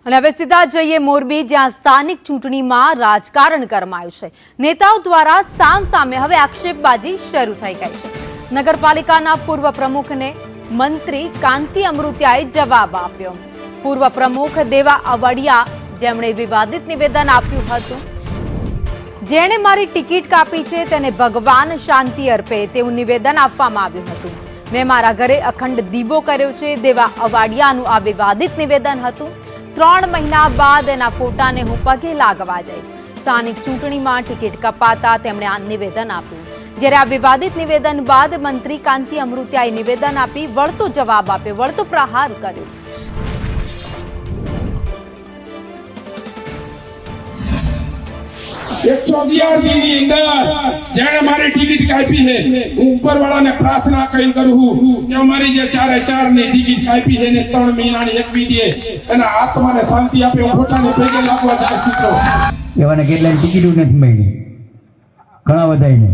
અને હવે સીધા જઈએ મોરબી, જ્યાં સ્થાનિક ચૂંટણીમાં રાજકારણ ગરમાયું છે। નેતાઓ દ્વારા સામસામે હવે આક્ષેપબાજી શરૂ થઈ ગઈ છે। નગરપાલિકાના પૂર્વ પ્રમુખને મંત્રી કાંતિ અમૃતિયાએ જવાબ આપ્યો। પૂર્વ પ્રમુખ દેવા અવડિયા, જેમણે વિવાદિત નિવેદન આપ્યું હતું, જેણે મારી ટિકિટ કાપી છે તેને ભગવાન શાંતિ અર્પે તેવું નિવેદન આપવામાં આવ્યું હતું। મેં મારા ઘરે અખંડ દીવો કર્યો છે, દેવા અવડિયાનું આ વિવાદિત નિવેદન હતું। 3 મહિના બાદ એના ફોટાને હું પગે લાગવા જઈશ। સ્થાનિક ચૂંટણીમાં ટિકિટ કપાતા તેમણે આ નિવેદન આપ્યું। જ્યારે આ વિવાદિત નિવેદન બાદ મંત્રી કાંતિ અમૃતિયાએ નિવેદન આપી વળતો જવાબ આપ્યો, વળતો પ્રહાર કર્યો। 111 ની અંદર જેણે મારી ટિકિટ કાપી છે, હું ઉપરવાળાને પ્રાર્થના કરીને કરું કે અમારી જે 4 ની ટિકિટ કાપી છે ને 3 મહિનાની એક બી દે, એના આત્માને શાંતિ આપે, હું પોતાને પગે લાગવા જાય છું। એવાને કેટલાય ટિકિટો નથી મળી, ઘણા બધાને।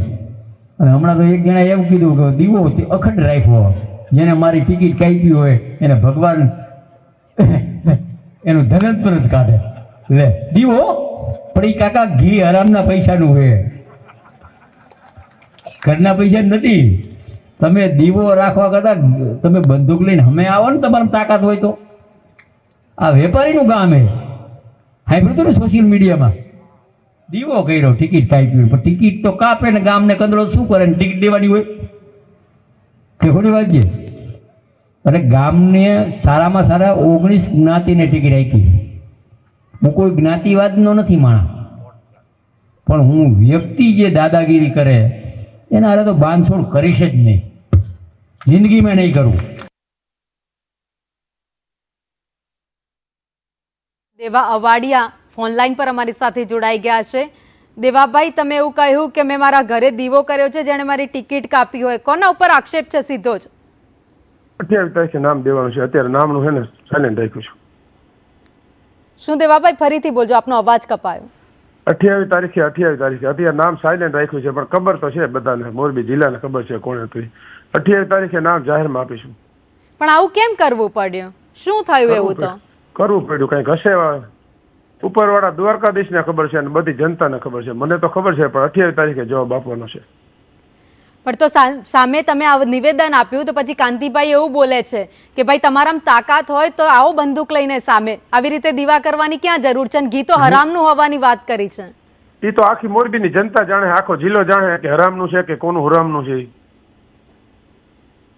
અને હમણાં તો એક જણા એવું કીધું કે દીવો અખંડ રાખ્યો, જેને મારી ટિકિટ કાપી હોય એને ભગવાન એનું ધન પરત કાઢે। લે દીવો પણ એ કાકા ઘી હરામના પૈસાનું હોય, ઘરના પૈસા નથી। તમે દીવો રાખવા કરતા તમે બંદૂક લઈને અમે આવો ને, તમારી તાકાત હોય તો। આ વેપારીનું ગામ હે, સાંભળ્યું ને સોશિયલ મીડિયામાં, દીવો કર્યો ટિકિટ કાપી હોય, પણ ટિકિટ તો કાપે ને ગામને કંદરો શું કરે ને ટિકિટ દેવાની હોય કે ખોટી વાત છે। અને ગામને સારામાં સારા 19 જ્ઞાતિને ટિકિટ આપી। હું કોઈ જ્ઞાતિવાદનો નથી માણસ, પણ હું વ્યક્તિ જે દાદાગીરી કરે એના હારે તો બાંધછોડ કરીશ જ નહીં, જિંદગીમાં નહીં કરું। દેવા અવાડિયા ફોન લાઈન પર અમારી સાથે જોડાઈ ગયા છે। દેવાભાઈ, તમે એવું કહ્યું કે મેં મારા ઘરે દીવો કર્યો છે, જેણે મારી ટિકિટ કાપી હોય, કોના ઉપર આક્ષેપ છે સીધો જ? 28 તારીખે નામ દેવાનું છે, અત્યારે નામનું છે ને સાયલેન્ટ રાખ્યું છે। શું દેવાભાઈ, ફરીથી બોલજો, આપનો અવાજ કપાયો। 28 તારીખે અત્યારે નામ સાયલેન્ટ રાખ્યું છે, પણ ખબર તો છે બધાને, મોરબી જિલ્લાને ખબર છે કોણે કરી। 28 તારીખે નામ જાહેરમાં આપીશું। પણ આવું કેમ કરવું પડ્યું? શું થયું? એવું તો કરવું પડ્યું, કઈક હશે ઉપરવાળા દ્વારકાધીશને ખબર છે અને બધી જનતાને ખબર છે, મને તો ખબર છે, પણ 28 તારીખે જવાબ આપવાનો છે। પણ તો સામે તમે આ નિવેદન આપ્યું તો પછી કાંતિભાઈ એવું બોલે છે કે ભાઈ તમારામાં તાકાત હોય તો આવો બંદૂક લઈને સામે, આવી રીતે દીવા કરવાની ક્યાં જરૂર છે? ગીતો હરામનું હોવાની વાત કરી છે। એ તો આખી મોરબીની જનતા જાણે, આખો જિલ્લો જાણે કે હરામનું છે કે કોનું હરામનું છે।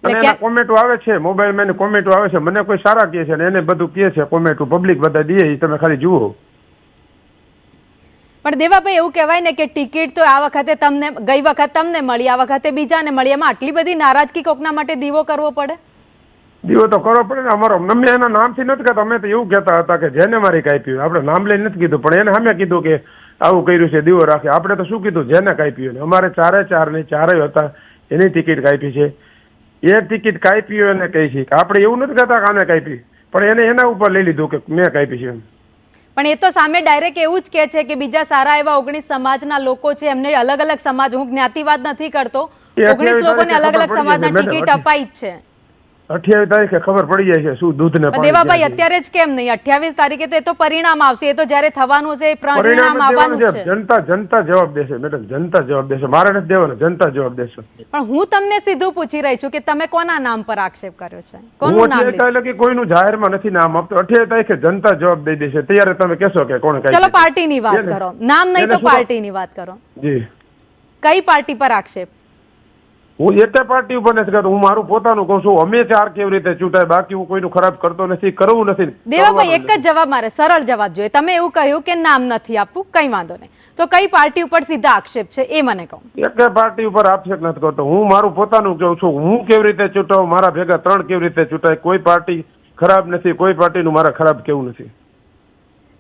અને એના કોમેન્ટો આવે છે, મોબાઈલમાં કોમેન્ટો આવે છે, મને કોઈ સારા કહે છે ને એને બધું કહે છે, કોમેન્ટો પબ્લિક બધા દે, એ તમે ખાલી જુઓ। પણ દેવાભાઈ, એવું કહેવાય ને કે ટિકિટ તો આ વખતે તમને, ગઈ વખત તમને મળી, આ વખતે બીજાને મળી, એમાં આટલી બધી નારાજગી કોકના માટે દીવો કરવો પડે? દીવો તો કરવો પડે ને। અમારો અમે એના નામથી નથી કહેતા, અમે તો એવું કહેતા હતા કે જેને મારી કાપી, આપણે નામ લઈને નથી કીધું, પણ એને સામે કીધું કે આવું કર્યું છે, દીવો રાખે। આપણે તો શું કીધું, જેને કાપી હોય। અમારે 4 ની 4 હતા, એની ટિકિટ કાપી છે, એ ટિકિટ કાપી હોય એને કહી છે કે આપણે એવું નથી કહેતા કે આને કાપી, પણ એને એના ઉપર લઈ લીધું કે મેં કાપી છે। પણ એ તો સામે ડાયરેક્ટ એવું જ કહે છે કે બીજા સારા એવા 19 સમાજના લોકો છે, એમને અલગ અલગ સમાજ, હું જ્ઞાતિવાદ નથી કરતો, 19 લોકોને અલગ અલગ સમાજના ટિકિટ અપાઈ જ છે। 28 તારીખે ખબર પડી જાય છે શું દૂધ ને પાણી। દેવાભાઈ, અત્યારે જ કેમ નહીં? 28 તારીખે તો એ તો પરિણામ આવશે, એ તો જ્યારે થવાનું છે પરિણામ આવવાનું છે। જનતા જવાબ દેશે મેડમ, જનતા જવાબ દેશે, મારે નથી દેવાનો, જનતા જવાબ દેશે। પણ હું તમને સીધું પૂછી રહી છું કે તમે કોના નામ પર આક્ષેપ કર્યો છે? કોનું નામ? એટલે કે કોઈનું જાહેરમાં નથી નામ આપતો। 28 તારીખે જનતા જવાબ દઈ દેશે, ત્યારે તમે કહેશો કે કોણે કાપી। ચલો પાર્ટીની વાત કરો, નામ નહીં તો પાર્ટીની વાત કરો। જી, કઈ પાર્ટી પર આક્ષેપ? હું એક પાર્ટી ઉપર નથી કરતો, હું મારું પોતાનું કહું છું। અમે 4 કેવી રીતે ચૂંટાય, બાકી હું કોઈનું ખરાબ કરતો નથી, કરવું નથી। દેવાભાઈ, એક જ જવાબ, મારે સરળ જવાબ જોઈએ। તમે એવું કહ્યું કે નામ નથી આપવું, કઈ વાંધો નહીં, તો કઈ પાર્ટી ઉપર સીધા આક્ષેપ છે એ મને કહો। એક પાર્ટી ઉપર આક્ષેપ નથી કરતો, હું મારું પોતાનું કહું છું। હું કેવી રીતે ચૂંટાવું, મારા ભેગા 3 કેવી રીતે ચૂંટાય, કોઈ પાર્ટી ખરાબ નથી, કોઈ પાર્ટીનું મારા ખરાબ કેવું નથી।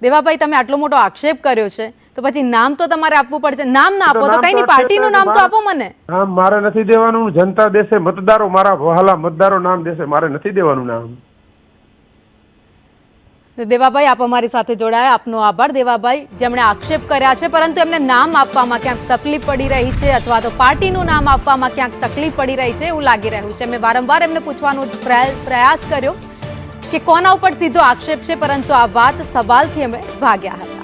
દેવાભાઈ, તમે આટલો મોટો આક્ષેપ કર્યો છે તો પછી નામ તો તમારે આપવું પડશે। નામ ના આપો તો કઈ નહીં, પાર્ટીનું નામ તો આપો મને। નામ મારે નથી દેવાનું, જનતા દેશે, મતદારો, મારા વહાલા મતદારો નામ દેશે, મારે નથી દેવાનું નામ। દેવાભાઈ, આપ અમારી સાથે જોડાયા, આપનો આભાર। દેવાભાઈ, જેમણે આક્ષેપ કર્યા છે પરંતુ એમને નામ આપવામાં ક્યાંક તકલીફ પડી રહી છે, અથવા તો પાર્ટીનું નામ આપવામાં ક્યાંક તકલીફ પડી રહી છે એવું લાગી રહ્યું છે। મેં વારંવાર એમને પૂછવાનો પ્રયાસ કર્યો, કે કોના ઉપર સીધો આક્ષેપ છે, પરંતુ આ વાત સવાલથી અમે ભાગ્યા હતા.